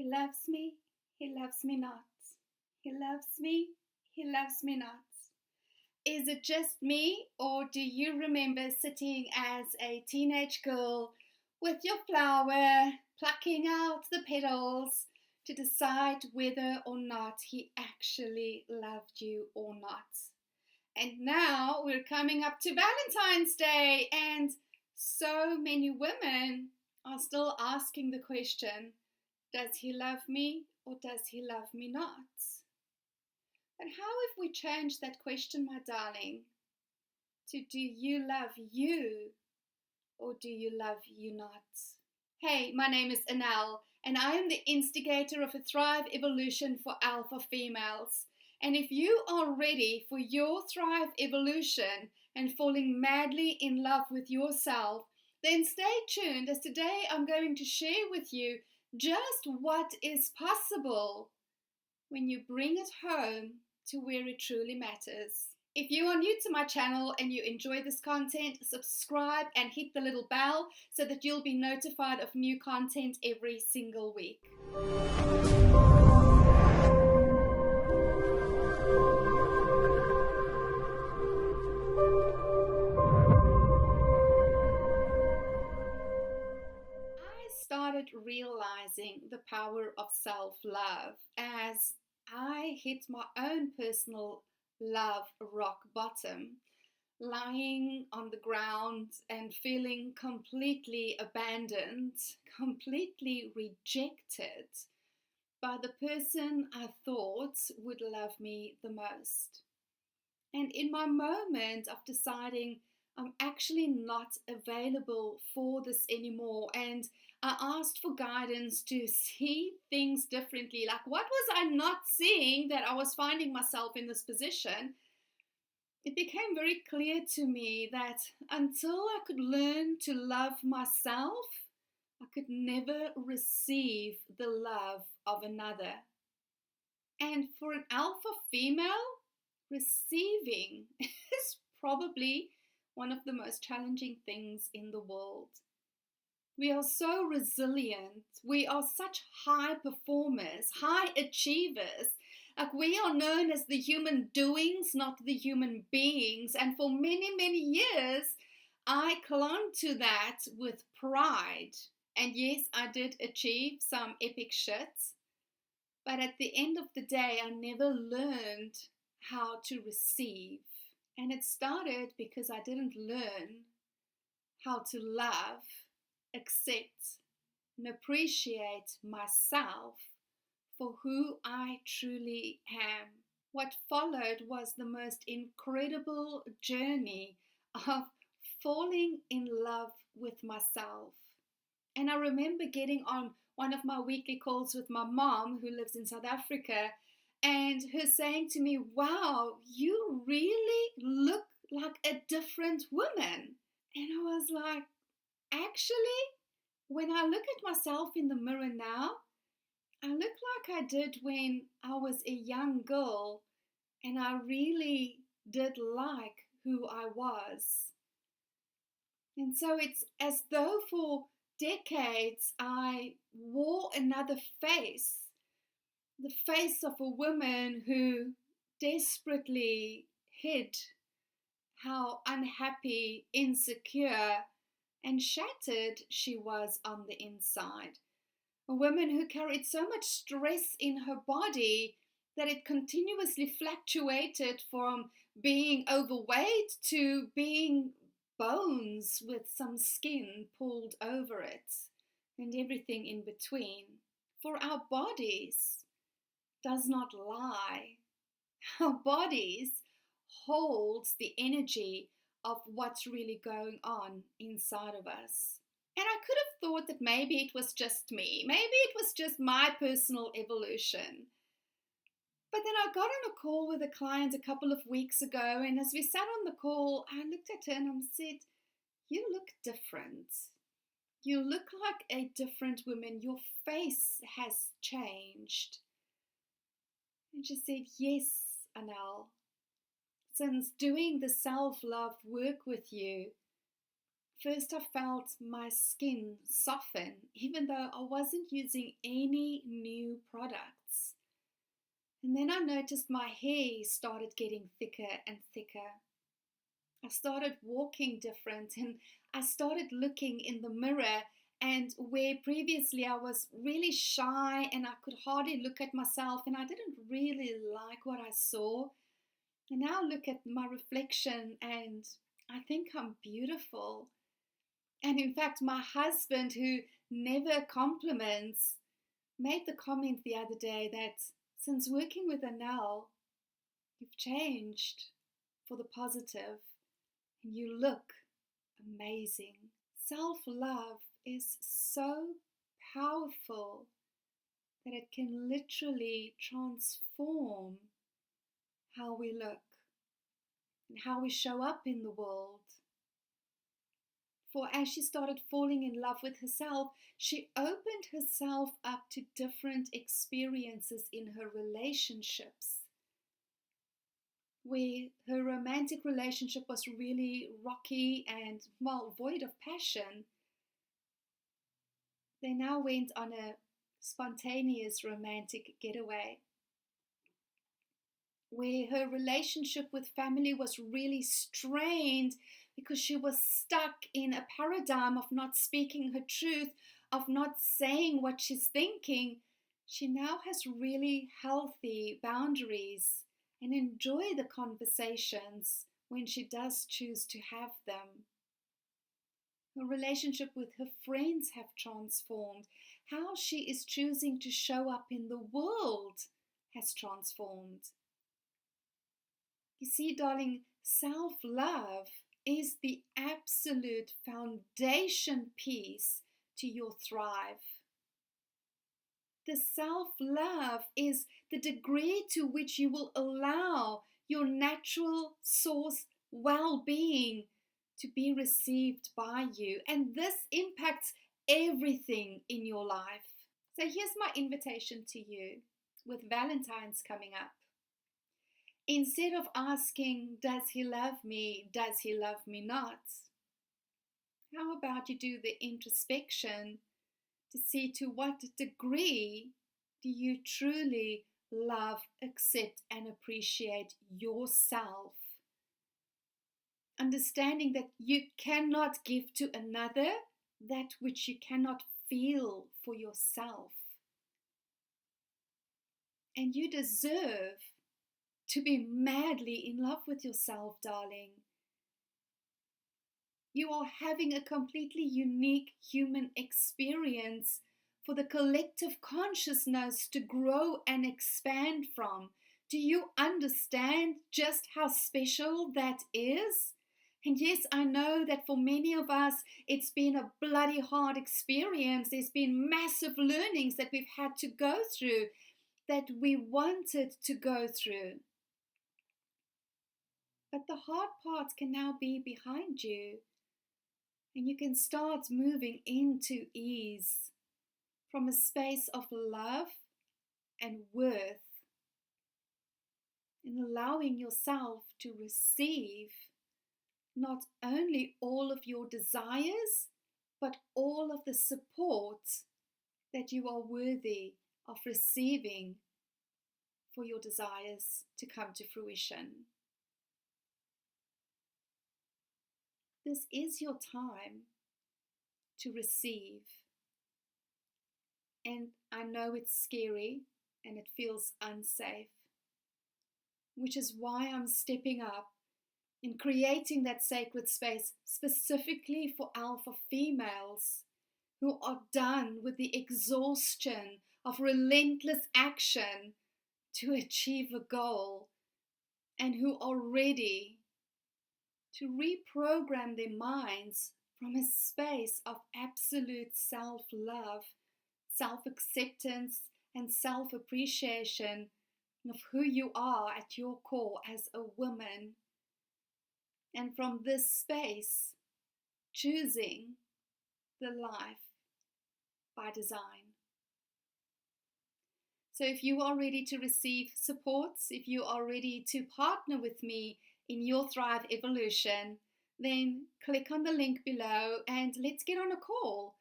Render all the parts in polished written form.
He loves me, he loves me not. He loves me, he loves me not. Is it just me, or do you remember sitting as a teenage girl with your flower, plucking out the petals to decide whether or not he actually loved you or not? And now we're coming up to Valentine's Day, and so many women are still asking the question, does he love me or does he love me not? But how if we change that question, my darling, to do you love you or do you love you not? Hey, my name is Elle, and I am the instigator of a Thrive Evolution for Alpha Females. And if you are ready for your Thrive Evolution and falling madly in love with yourself, then stay tuned, as today I'm going to share with you just what is possible when you bring it home to where it truly matters. If you are new to my channel and you enjoy this content, subscribe and hit the little bell so that you'll be notified of new content every single week. Started realizing the power of self-love as I hit my own personal love rock bottom, lying on the ground and feeling completely abandoned, completely rejected by the person I thought would love me the most. And in my moment of deciding I'm actually not available for this anymore, and I asked for guidance to see things differently. Like, what was I not seeing that I was finding myself in this position? It became very clear to me that until I could learn to love myself, I could never receive the love of another. And for an alpha female, receiving is probably one of the most challenging things in the world. We are so resilient. We are such high performers, high achievers. Like, we are known as the human doings, not the human beings. And for many, many years, I clung to that with pride. And yes, I did achieve some epic shit. But at the end of the day, I never learned how to receive. And it started because I didn't learn how to love, accept, and appreciate myself for who I truly am. What followed was the most incredible journey of falling in love with myself. And I remember getting on one of my weekly calls with my mom, who lives in South Africa, and her saying to me, wow, you really look like a different woman. And I was like, actually, when I look at myself in the mirror now, I look like I did when I was a young girl, and I really did like who I was. And so it's as though for decades I wore another face, the face of a woman who desperately hid how unhappy, insecure, and shattered she was on the inside. A woman who carried so much stress in her body that it continuously fluctuated from being overweight to being bones with some skin pulled over it, and everything in between. For our bodies does not lie. Our bodies holds the energy of what's really going on inside of us. And I could have thought that maybe it was just me. Maybe it was just my personal evolution. But then I got on a call with a client a couple of weeks ago, and as we sat on the call, I looked at her and I said, you look different. You look like a different woman. Your face has changed. And she said, yes, Anel. Since doing the self-love work with you, first I felt my skin soften, even though I wasn't using any new products. And then I noticed my hair started getting thicker and thicker. I started walking different, and I started looking in the mirror, and where previously I was really shy and I could hardly look at myself and I didn't really like what I saw. I now look at my reflection and I think I'm beautiful. And in fact, my husband, who never compliments, made the comment the other day that since working with Elle, you've changed for the positive and you look amazing. Self-love is so powerful that it can literally transform how we look and how we show up in the world. For as she started falling in love with herself, she opened herself up to different experiences in her relationships. Where her romantic relationship was really rocky and, well, void of passion, they now went on a spontaneous romantic getaway. Where her relationship with family was really strained because she was stuck in a paradigm of not speaking her truth, of not saying what she's thinking, she now has really healthy boundaries and enjoy the conversations when she does choose to have them. Her relationship with her friends have transformed. How she is choosing to show up in the world has transformed. You see, darling, self-love is the absolute foundation piece to your thrive. The self-love is the degree to which you will allow your natural source well-being to be received by you. And this impacts everything in your life. So here's my invitation to you with Valentine's coming up. Instead of asking, does he love me? Does he love me not? How about you do the introspection to see to what degree do you truly love, accept, and appreciate yourself? Understanding that you cannot give to another that which you cannot feel for yourself. And you deserve to be madly in love with yourself, darling. You are having a completely unique human experience for the collective consciousness to grow and expand from. Do you understand just how special that is? And yes, I know that for many of us, it's been a bloody hard experience. There's been massive learnings that we've had to go through, that we wanted to go through. But the hard parts can now be behind you. And you can start moving into ease from a space of love and worth, and allowing yourself to receive not only all of your desires, but all of the support that you are worthy of receiving for your desires to come to fruition. This is your time to receive. And I know it's scary and it feels unsafe, which is why I'm stepping up in creating that sacred space specifically for alpha females who are done with the exhaustion of relentless action to achieve a goal, and who are ready to reprogram their minds from a space of absolute self-love, self-acceptance, and self-appreciation of who you are at your core as a woman. And from this space, choosing the life by design. So if you are ready to receive supports, if you are ready to partner with me in your Thrive evolution, then click on the link below and let's get on a call.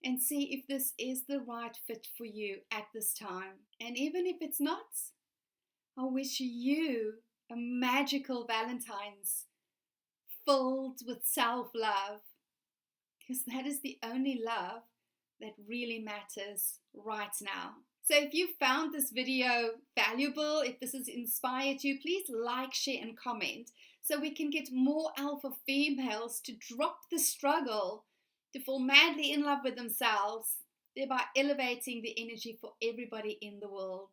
and see if this is the right fit for you at this time. And even if it's not, I wish you a magical Valentine's filled with self love, because that is the only love that really matters right now. So if you found this video valuable, if this has inspired you, please like, share, and comment so we can get more alpha females to drop the struggle, to fall madly in love with themselves, thereby elevating the energy for everybody in the world.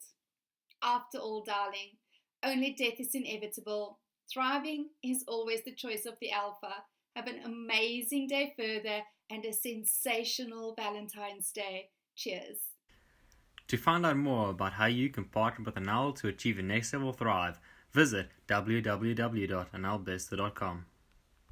After all, darling, only death is inevitable. Thriving is always the choice of the alpha. Have an amazing day further and a sensational Valentine's Day. Cheers. To find out more about how you can partner with Elle to achieve a next level thrive, visit www.annellbester.com.